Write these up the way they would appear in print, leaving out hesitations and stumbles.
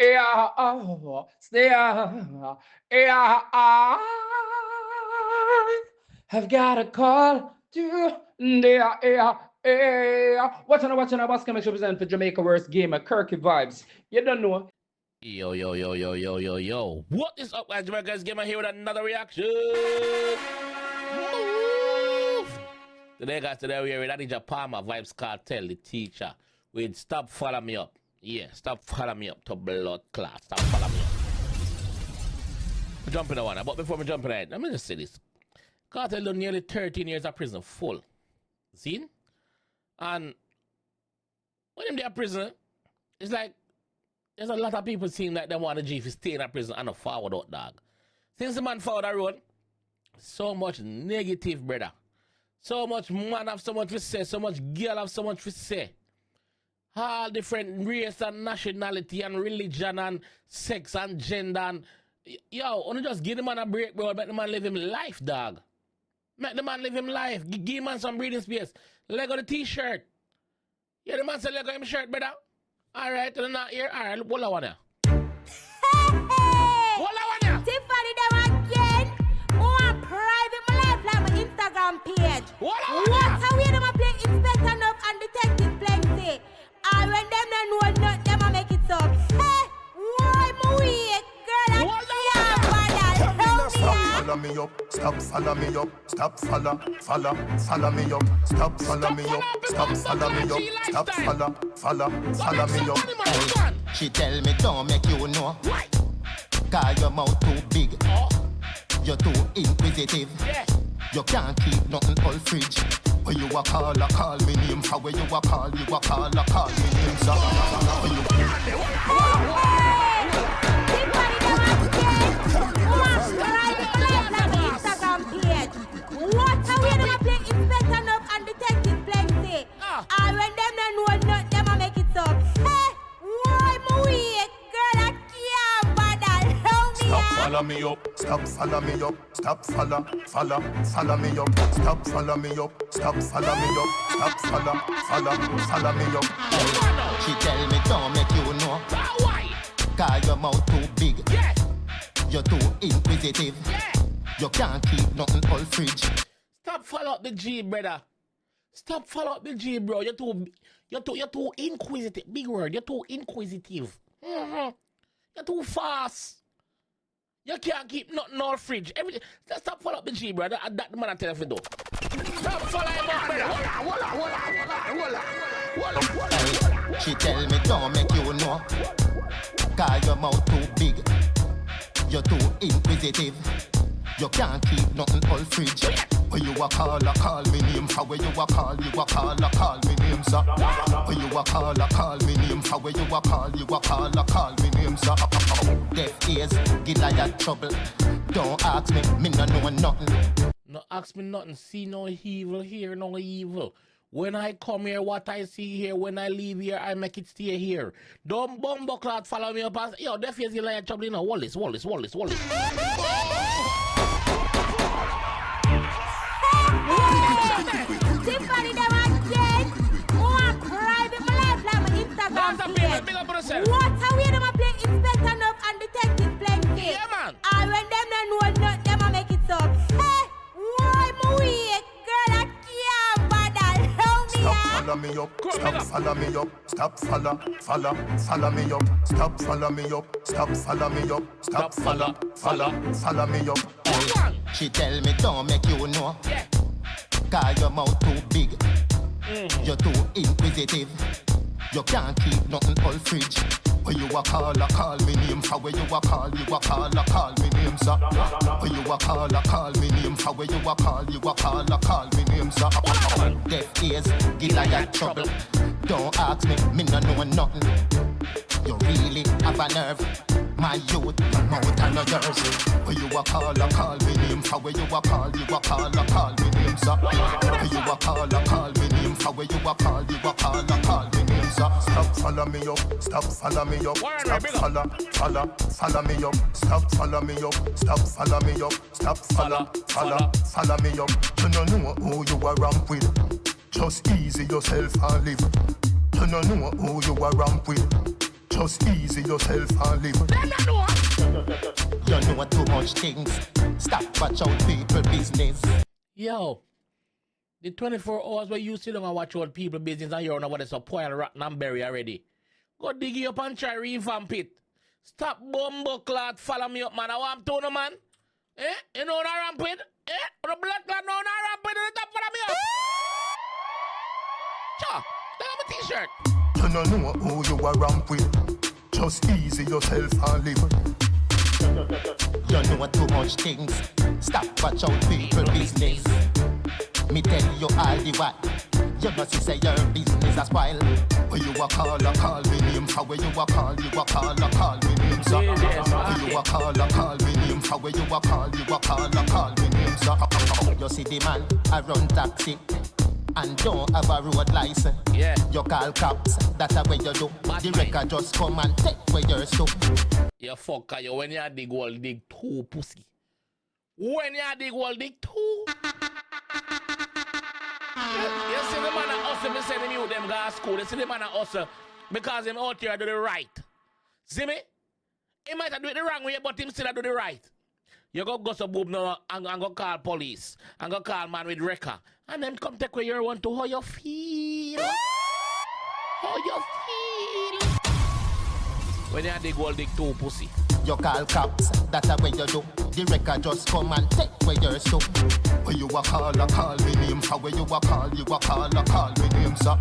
yeah, oh, yeah, yeah, I've got a call to yeah, yeah, yeah. Watching a basket make represent for Jamaica worst game, Kirky vibes. You don't know. Yo, yo, yo, yo, yo, yo, yo. What is up, guys? JAMAICA'S Gamer here with another reaction. Move. Today, guys, we're with Adija Palmer, Vybz Kartel, the teacher. With Stop Follow Me Up. Yeah, Stop Follow Me Up to Blood Clot. Stop Follow Me Up. We're jumping on one. But before we jump in, let me just say this. Kartel done nearly 13 years of prison full. See? And when him there in prison, it's like there's a lot of people seeing that they want the G to stay in a prison and not forward out, dog. Since the man forward the road, so much negative, brother. So much man have so much to say, so much girl have so much to say. All different race and nationality and religion and sex and gender and yo, only just give the man a break, bro. Make the man live him life, dog. Make the man live him life. Give him man some breathing space. Leg on the t-shirt. Yeah, the man said leg on him shirt, brother. Alright, and not here. Alright, what I want ya? Hey! What I want ya? Tiffany them again. More private my life like my Instagram page. What I want ya? What a way them a play Inspector Enough and Detective Plenty. And when them don't know nothing, them a make it up. Hey! Why my weak? Girl, I What I can't bother. Follow me up, stop follow me up, stop follow me up, stop follow me up, stop follow me up, stop follow me up. She tell me don't make you know, Why? cause your mouth too big, Oh, you're too inquisitive, yeah. you can't keep nothing all fridge. When you a call me name, for where you a call me name, so when you What a way them a play Inspector Enough and Detective Plenty. And when them don't know nothing, them a make it up. Hey, why my weak? Girl, I can't bother. Help me Stop out. follow me up, stop follow me up, stop follow me up, stop follow me up, stop follow me up, stop follow me up. she tell me don't make you know, Why? cause your mouth too big, Yeah. you're too inquisitive, Yeah. you can't keep nothing all fridge. Stop follow up the G, brother. Stop follow up the G, bro. You're too inquisitive. Big word. You're too inquisitive. You're too fast. You can't keep nothing all fridge. Everything. Stop follow up the G, brother. That the man I tell you to do. Stop follow him up, brother. She tell me don't make you know, cause your mouth too big, you're too inquisitive, you can't keep nothing all fridge. When you a call me name, for where you a call me name, so when you a call me name, for where you a call me name, so deaf ears, Goliath trouble. Don't ask me no know nothing. No ask me nothing. See no evil, hear no evil. When I come here, what I see here, when I leave here, I make it stay here. Don't bumbo cloud follow me up as yo, deaf ears Goliath trouble, you know. Wallace. Tiffany them again. More private my life like my Instagram page. What a way them a play Inspector Enough and Detective Plenty. Yeah, man. And when them don't know nothing, them a make it up. Hey, why my weak? Girl, I can't bother. Help me Stop out. follow me up, stop follow me up, stop follow me up, stop follow me up, stop follow me up, stop follow me up. She tell me don't make you know, Yeah. cause your mouth too big, you're too inquisitive, you can't keep nothing all fridge. When you a call me name, for where you a call me name, so when you a call me name, for where you a call me name, so deaf ears, Goliath trouble. Don't ask me no know nothing. You really have a nerve, my youth, my mouth and no yours. When you a call me name, for where you a call me name, so when you a call me name, for where you a call me name, so Stop follow me up, stop follow me up, stop follow me up, stop follow me up, stop follow me up, stop follow me up. You don't know who you are ramp with, just easy yourself and live. You don't know who you are ramp with. Just easy yourself and live. You know too much things. Stop watch out people business. Yo, the 24 hours where you sit down and watch out people business and you're not what is a poil rotten and berry already. Go dig it up and try revamp it. Stop bumbo clot, follow me up, man. I want to know, man. You know what I ramp with? The blood clot, no, I ramp with the top, follow me up. Cha, tell me t-shirt. You don't know who you are ramp with. Just easy yourself and live. You know too much things. Stop watch out people business. Me tell you all the while. You must say your business as spoil. When you a call me name. For when you a call me name. So when you a call me name. For when you a call me name. So you see the man I run taxi and don't have a road license. Yeah. You call cops. That's the way you do. The record just come and take where you're so. You fucker, you when you dig wall, dig two pussy. When you dig wall, dig two. You see the man at hustle, me send him you them go to school. You see the man at hustle because him out here do the right. See me? He might have do it the wrong way, but him still do the right. You go some boob now and go call police and go call man with record. And them come take away your one to how you feel. How you feel. When you dig wall, dig two pussy. You call cops, that's the way you do. The record just come and take where you're so. When you a call me name. For when you a call me name, sir.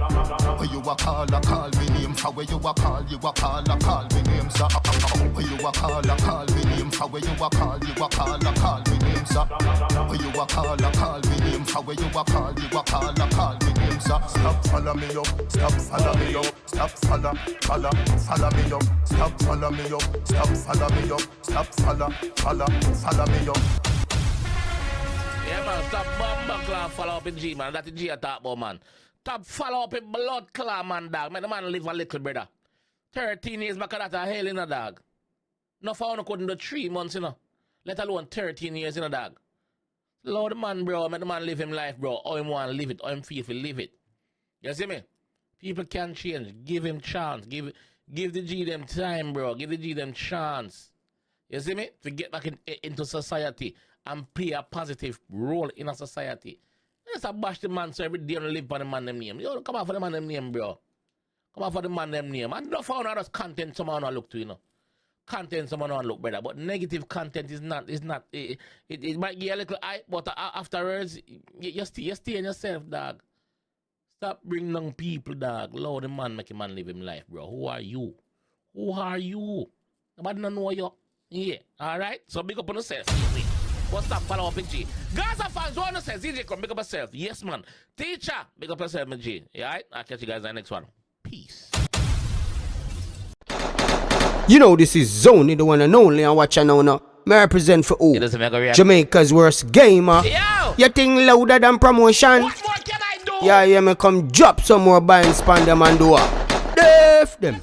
When you a call me name. For when you a call me name, sir. When you a call me name. For when you a call me name, sir. When you a call me name. For when you a call me name, sir. Stop follow me up, stop follow me up, stop follow me up, stop follow me up, stop follow me up, stop follow me up. Yeah man, stop bomb clan follow up in G man, that's the G I talk about man. Stop follow up in blood clan man dog, make the man live a little brother. 13 years back at that a hell in a dog. No for one couldn't do 3 months you know, let alone 13 years in a dog. Lord man bro, make the man live him life bro, how him want to live it, how him feel if he live it. You see me? People can change, give him chance, give the G them time bro, give the G them chance. You see me? To get back into society and play a positive role in a society. Let's bash the man so every day and live for the man them name. Yo, come out for the man them name, bro. Come out for the man them name. And not for others content someone want to look to, you know. Content someone want to look better. But negative content is not, it might get a little hype, but afterwards, you stay in yourself, dog. Stop bringing down people, dog. Lord, the man make a man live his life, bro. Who are you? Who are you? Nobody don't know you. Yeah, alright? So big up on yourself. What's up? Follow up in G. Gaza fans, what to say? DJ, come big up yourself. Yes, man. Teacher, big up yourself, in G. Yeah, alright? I'll catch you guys in the next one. Peace. You know this is Zone, the one and only, and watch now. May I represent for who? Jamaica's worst gamer. Yo! You think louder than promotion? What more can I do? Yeah, me come drop some more buying span them and do Def them.